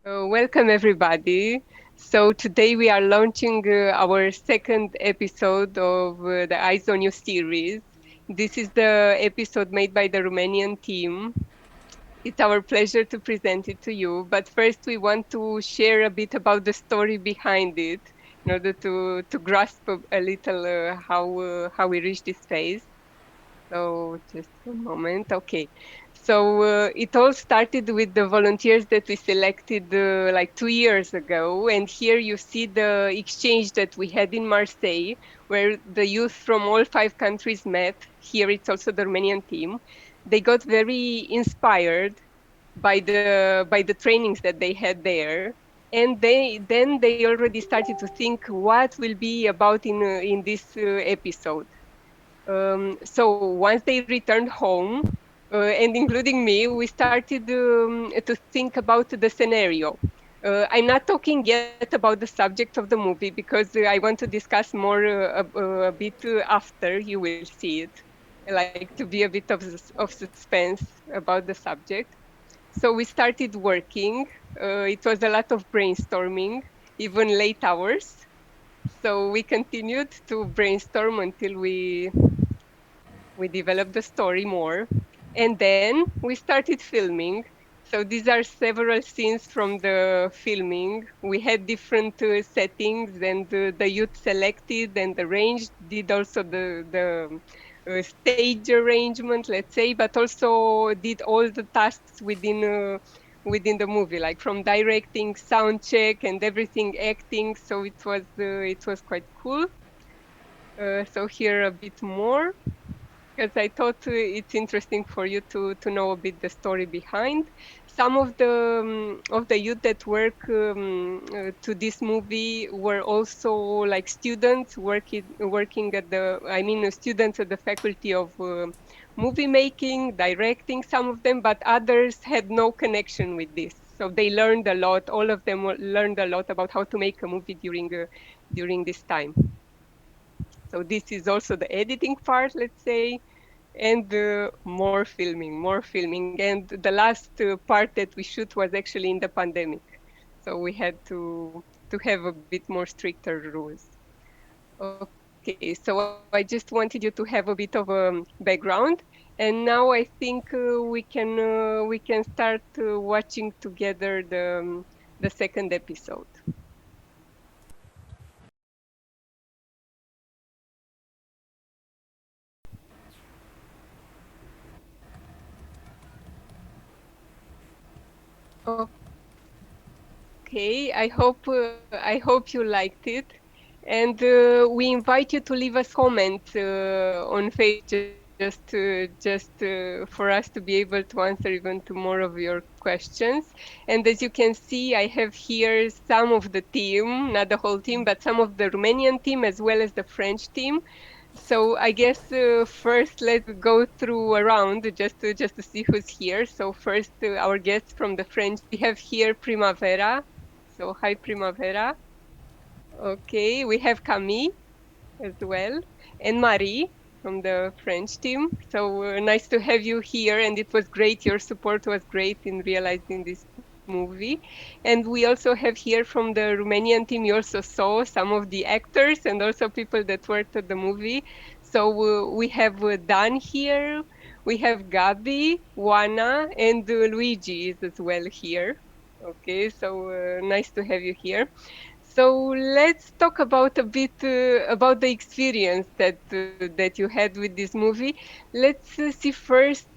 Welcome, everybody. So, today we are launching our second episode of the Eyes on You series. This is the episode made by the Romanian team. It's our pleasure to present it to you. But first, we want to share a bit about the story behind it in order to grasp a little how we reached this phase. So just a moment. Okay. So it all started with the volunteers that we selected like 2 years ago. And here you see the exchange that we had in Marseille, where the youth from all 5 countries met. Here it's also the Romanian team. They got very inspired by the trainings that they had there. And they already started to think what will be about in this episode. So once they returned home, and including me, we started to think about the scenario. I'm not talking yet about the subject of the movie because I want to discuss more a bit after you will see it, like to be a bit of suspense about the subject. So we started working. It was a lot of brainstorming, even late hours. So we continued to brainstorm until we developed the story more, and then we started filming. So these are several scenes from the filming. We had different settings, and the youth selected and arranged, did also the stage arrangement, let's say, but also did all the tasks within the movie, like from directing, sound check, and everything acting. So it was quite cool. So here a bit more because I thought it's interesting for you to know a bit the story behind. Some of the youth that work to this movie were also like students working at students at the faculty of movie making, directing. Some of them, but others had no connection with this. So they learned a lot. All of them learned a lot about how to make a movie during this time. So this is also the editing part, let's say, and more filming. And the last part that we shoot was actually in the pandemic, so we had to have a bit more stricter rules. Okay, so I just wanted you to have a bit of a background, and now I think we can start watching together the second episode. Okay, I hope you liked it, and we invite you to leave us comment on Facebook just for us to be able to answer even to more of your questions. And as you can see, I have here some of the team, not the whole team, but some of the Romanian team as well as the French team. So I guess first let's go through around just to see who's here. So first, our guests from the French, we have here Primavera. So hi Primavera. Okay, we have Camille as well, and Marie from the French team. So nice to have you here, and it was great. Your support was great in realizing this movie. And we also have here from the Romanian team, you also saw some of the actors and also people that worked at the movie. So we have Dan here, we have Gabi, Juana, and Luigi is as well here. Okay, so nice to have you here. So let's talk about a bit about the experience that you had with this movie. Let's see first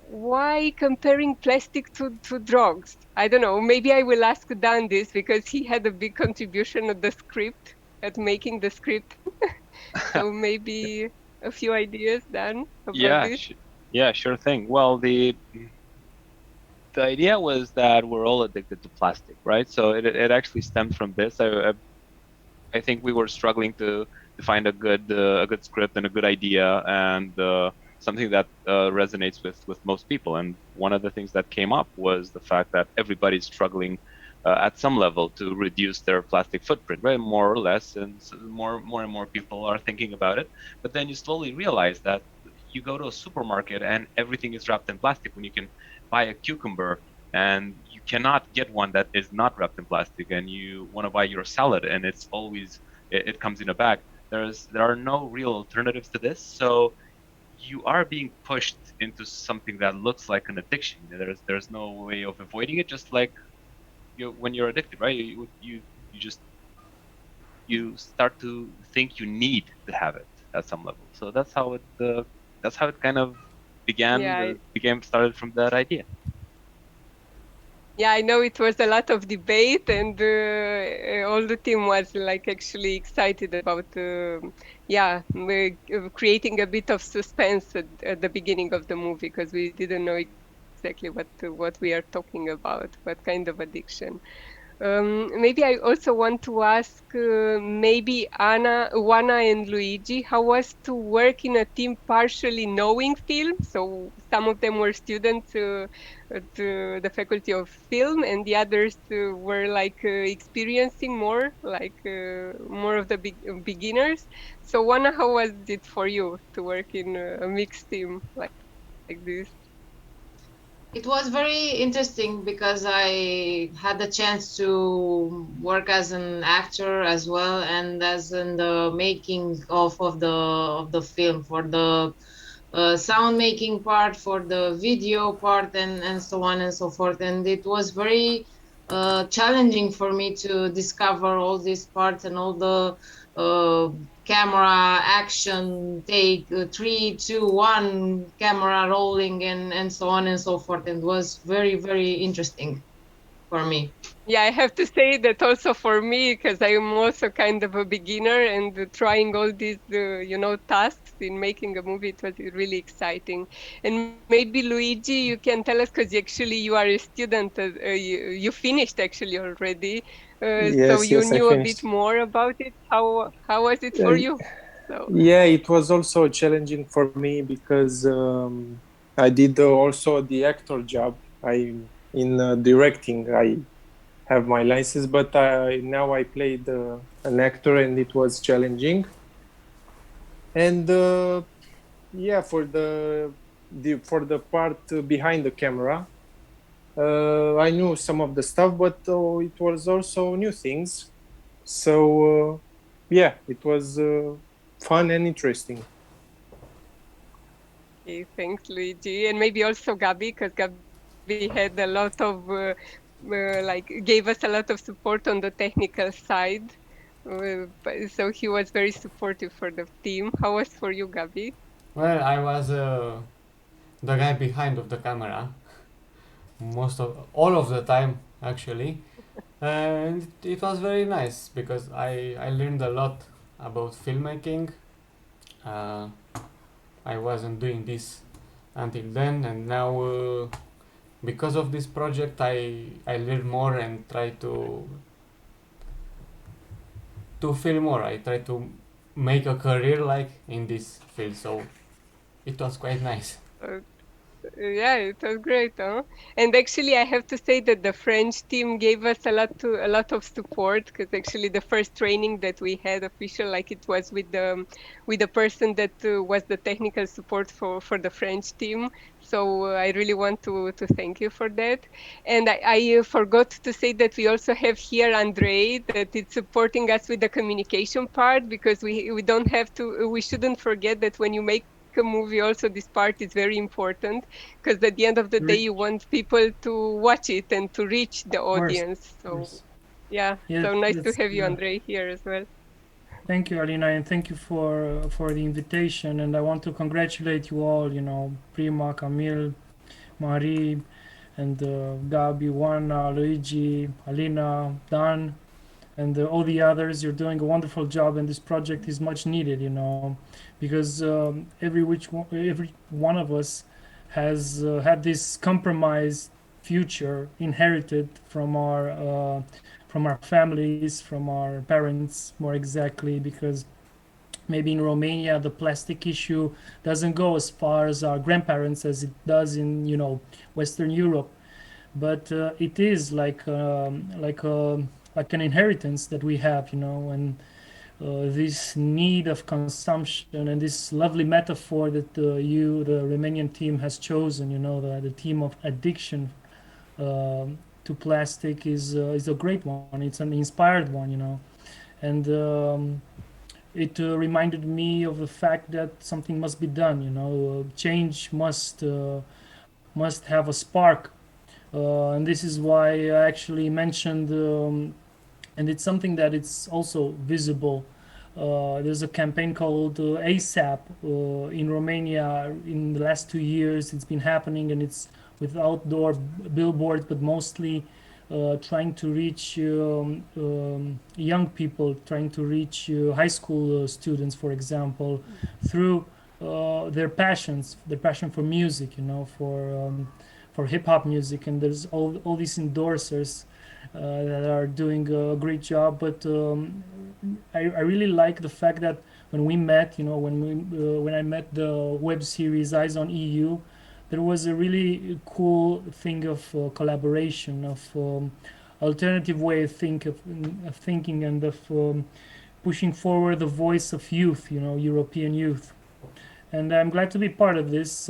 why comparing plastic to drugs? I don't know. Maybe I will ask Dan this because he had a big contribution at the script, at making the script. So maybe a few ideas, Dan, about Yeah, this. yeah, sure thing. Well, the idea was that we're all addicted to plastic, right? So it actually stemmed from this. I think we were struggling to find a good script and a good idea and something that resonates with most people. And one of the things that came up was the fact that everybody's struggling at some level to reduce their plastic footprint, right? More or less, and so more and more people are thinking about it. But then you slowly realize that you go to a supermarket and everything is wrapped in plastic when you can buy a cucumber and you cannot get one that is not wrapped in plastic, and you want to buy your salad and it's always it comes in a bag. There are no real alternatives to this, so you are being pushed into something that looks like an addiction. There's no way of avoiding it. Just like when you're addicted, right? You just you start to think you need to have it at some level. So that's how it kind of began. Yeah, Became started from that idea. yeah, I know it was a lot of debate, and all the team was like actually excited about, creating a bit of suspense at the beginning of the movie because we didn't know exactly what we are talking about, what kind of addiction. Maybe I also want to ask maybe Juana and Luigi, how was to work in a team partially knowing film? So some of them were students at the Faculty of Film, and the others were like experiencing more, like more of the beginners. So Juana, how was it for you to work in a mixed team like this? It was very interesting because I had the chance to work as an actor as well, and as in the making of the film, for the sound making part, for the video part, and so on and so forth. And it was very challenging for me to discover all these parts and all the uh, camera action take, 3 2 1 camera rolling, and so on and so forth. And it was very, very interesting for me. Yeah, I have to say that also for me, because I am also kind of a beginner and trying all these, tasks in making a movie, it was really exciting. And maybe Luigi, you can tell us, because actually you are a student, you finished actually already, so Yes, you yes, I knew a bit finished. more about it. How was it for Uh, you? So. yeah, it was also challenging for me because I did also the actor job. I in directing. I have my license, but now I played an actor, and it was challenging. And yeah, for the part behind the camera, I knew some of the stuff, but it was also new things. So yeah, it was fun and interesting. Okay, thanks, Luigi. And maybe also Gabi, because Gabi had a lot of, gave us a lot of support on the technical side. So he was very supportive for the team. How was for you, Gabi? Well, I was the guy behind of the camera most of all of the time actually, and it was very nice because I learned a lot about filmmaking. Uh, I wasn't doing this until then, and now because of this project, I learn more and try to feel more. I try to make a career like in this field, so it was quite nice. Uh, Yeah, it was great, huh? And actually, I have to say that the French team gave us a lot of support because actually the first training that we had official, like it was with the person that was the technical support for the French team. So I really want to thank you for that. And I forgot to say that we also have here Andre that is supporting us with the communication part because we don't have to we shouldn't forget that when you make a movie also this part is very important because at the end of the day you Re- want people to watch it and to reach the of course, audience. of So course. yeah, Yeah, so nice to that's have you, Andre, here as well. thank you, Alina, and thank you for the invitation. And I want to congratulate you all. You know, Prima, Camille, Marie, and Gabi, Juana, Luigi, Alina, Dan, and all the others. You're doing a wonderful job, and this project is much needed. You know, because every one of us has had this compromised future inherited from our families, from our parents, more exactly, because maybe in Romania the plastic issue doesn't go as far as our grandparents as it does in Western Europe, but it is like an inheritance that we have, and this need of consumption and this lovely metaphor that the Romanian team has chosen, the theme of addiction to plastic is a great one. It's an inspired one, and it reminded me of the fact that something must be done. Change must have a spark, and this is why I actually mentioned, and it's something that it's also visible. There's a campaign called ASAP in Romania. In the last 2 years, it's been happening, and it's with outdoor billboards, but mostly trying to reach young people, trying to reach high school students, for example, through their passion for music, for hip hop music. And there's all these endorsers that are doing a great job. But I really like the fact that when we met, when I met the web series Eyes on EU, there was a really cool thing of collaboration, of alternative way of thinking, and of pushing forward the voice of youth, European youth. And I'm glad to be part of this.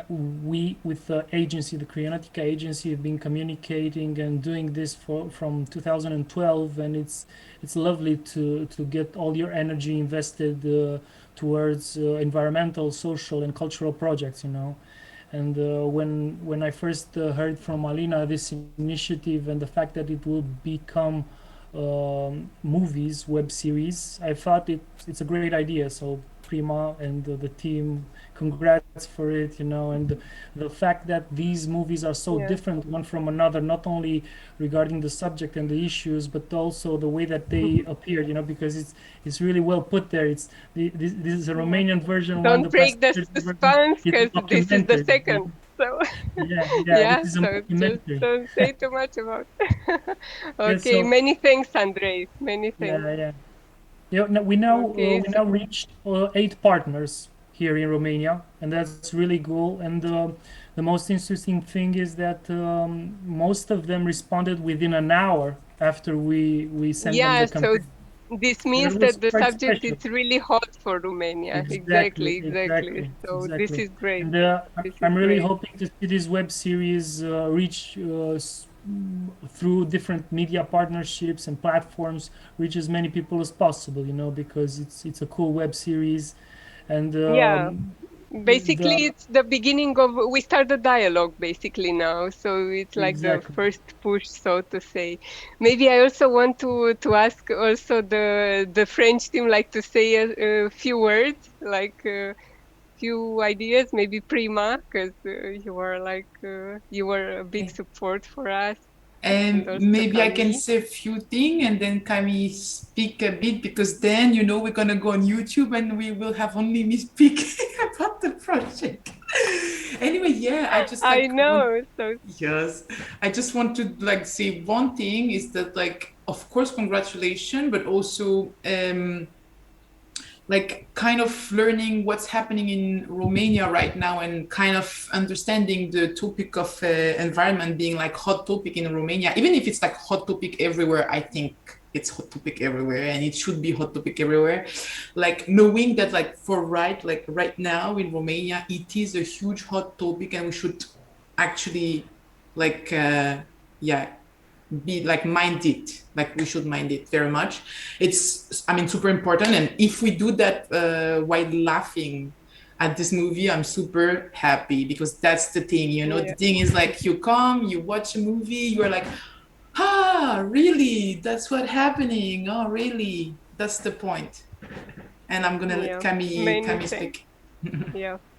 We, with the agency, the Creatica agency, have been communicating and doing this from 2012, and it's lovely to get all your energy invested towards environmental, social, and cultural projects. And when I first heard from Alina this initiative and the fact that it will become movies, web series, I thought it's a great idea. So Prima and the team, congrats for it, and the fact that these movies are so different one from another, not only regarding the subject and the issues, but also the way that they appeared, because it's really well put there. This is a Romanian version. Don't break the suspense, because this is the second. So this is a documentary. Just don't say too much about it. Okay, many thanks, Andrei. Many thanks. We now reached 8 partners here in Romania, and that's really cool. And the most interesting thing is that most of them responded within an hour after we sent them the campaign. So this means that the subject is really hot for Romania. Exactly. So this is great. And I'm really hoping to see this web series reach through different media partnerships and platforms, reach as many people as possible, because it's a cool web series. And basically it's the beginning of, we start the dialogue basically now, so it's like the first push, so to say. Maybe I also want to ask also the French team, like, to say a few words, like few ideas, maybe Prima, because you were a big support for us. And maybe I can say a few things, and then Camille speak a bit, because then, we're going to go on YouTube and we will have only me speaking about the project. Anyway, I just I know. Yes, I just want to say one thing is that, of course, congratulations, but also kind of learning what's happening in Romania right now, and kind of understanding the topic of environment being hot topic in Romania, even if it's hot topic everywhere. I think it's hot topic everywhere, and it should be hot topic everywhere. Knowing that right now in Romania, it is a huge hot topic, and we should actually be mind it, we should mind it very much. It's super important, and if we do that while laughing at this movie, I'm super happy, because that's the thing, the thing is you come, you watch a movie, you're really, that's what's happening, oh really, that's the point. And I'm gonna let Camille speak.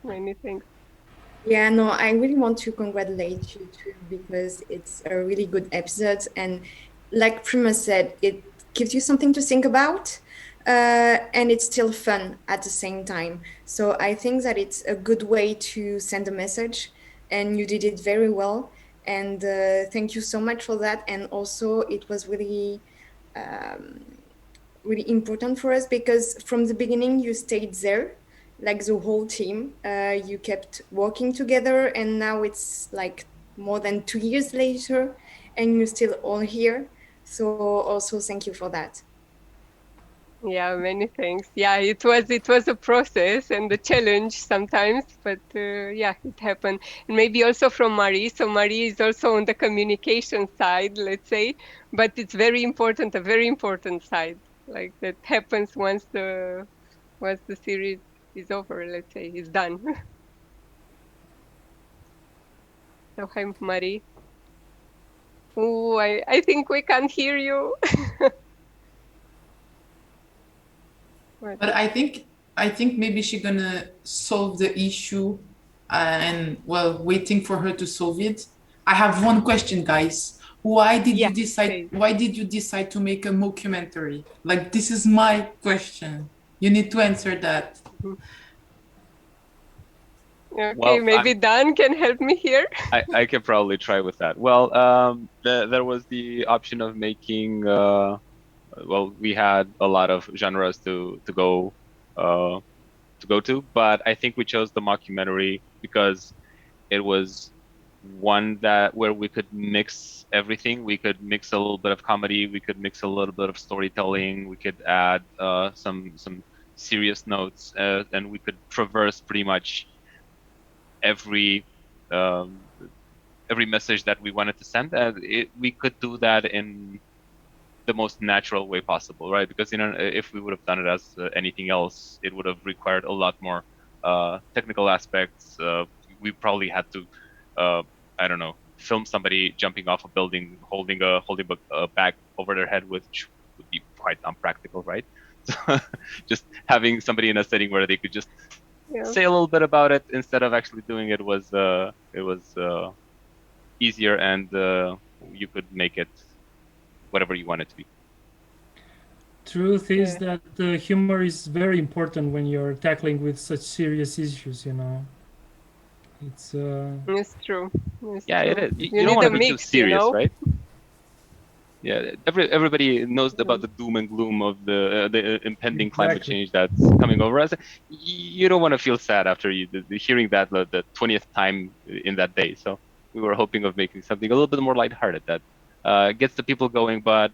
Many thanks. Yeah, no, I really want to congratulate you too, because it's a really good episode, and like Prima said, it gives you something to think about, and it's still fun at the same time. So I think that it's a good way to send a message, and you did it very well, and thank you so much for that. And also it was really really important for us, because from the beginning you stayed there, the whole team, you kept working together, and now it's more than 2 years later, and you're still all here. So also thank you for that. Yeah, many thanks. Yeah, it was a process and a challenge sometimes, but yeah, it happened. And maybe also from Marie. So Marie is also on the communication side, let's say, but it's very important, a very important side, like that happens once the series is over, let's say, is done. So hi, Marie. Oh, I think we can't hear you. What? But I think maybe she's gonna solve the issue, and well, waiting for her to solve it. I have one question, guys. Why did Yeah, you decide? say. Why did you decide to make a mockumentary? Like, this is my question. You need to answer that. Okay, Well, maybe Dan can help me here. I can probably try with that. Well, there was the option of making. Well, we had a lot of genres to go to, but I think we chose the mockumentary because it was one that where we could mix everything. We could mix a little bit of comedy. We could mix a little bit of storytelling. We could add some serious notes, and we could traverse pretty much every um, every message that we wanted to send. And we could do that in the most natural way possible, right? Because if we would have done it as anything else, it would have required a lot more technical aspects. We probably had to, I don't know, film somebody jumping off a building, holding a bag over their head, which would be quite unpractical, right? So just having somebody in a setting where they could just Yeah. say a little bit about it instead of actually doing it was easier, and you could make it whatever you want it to be. Truth is Yeah. that humor is very important when you're tackling with such serious issues, you know. It's It's true. It's Yeah, it true. is. You You don't need want a to be too mix, you serious, know? right? Yeah, everybody knows about the doom and gloom of the impending climate Exactly. change that's coming over us. You don't want to feel sad after hearing that the 20th time in that day. So we were hoping of making something a little bit more lighthearted that gets the people going, but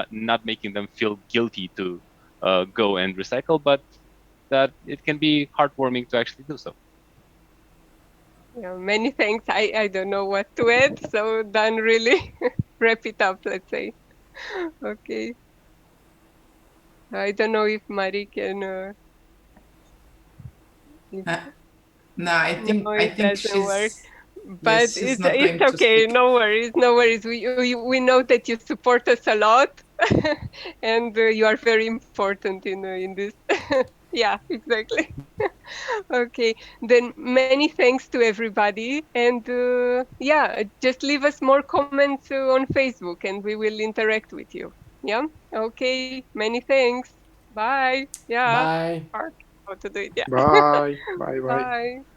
not making them feel guilty to go and recycle, but that it can be heartwarming to actually do so. Yeah, many thanks. I don't know what to add, so Dan really wrap it up, let's say. Okay. I don't know if Marie can if, Uh, no, I no, think I it think doesn't work. she's But yes, she's it's not it's going to okay. speak. No worries, no worries. We know that you support us a lot, and you are very important in this. Yeah, exactly. Okay, then many thanks to everybody, and yeah, just leave us more comments on Facebook, and we will interact with you. Yeah. Okay. Many thanks. Bye. Yeah. Bye. Hard how to do it. Yeah. Bye. Bye. Bye. Bye.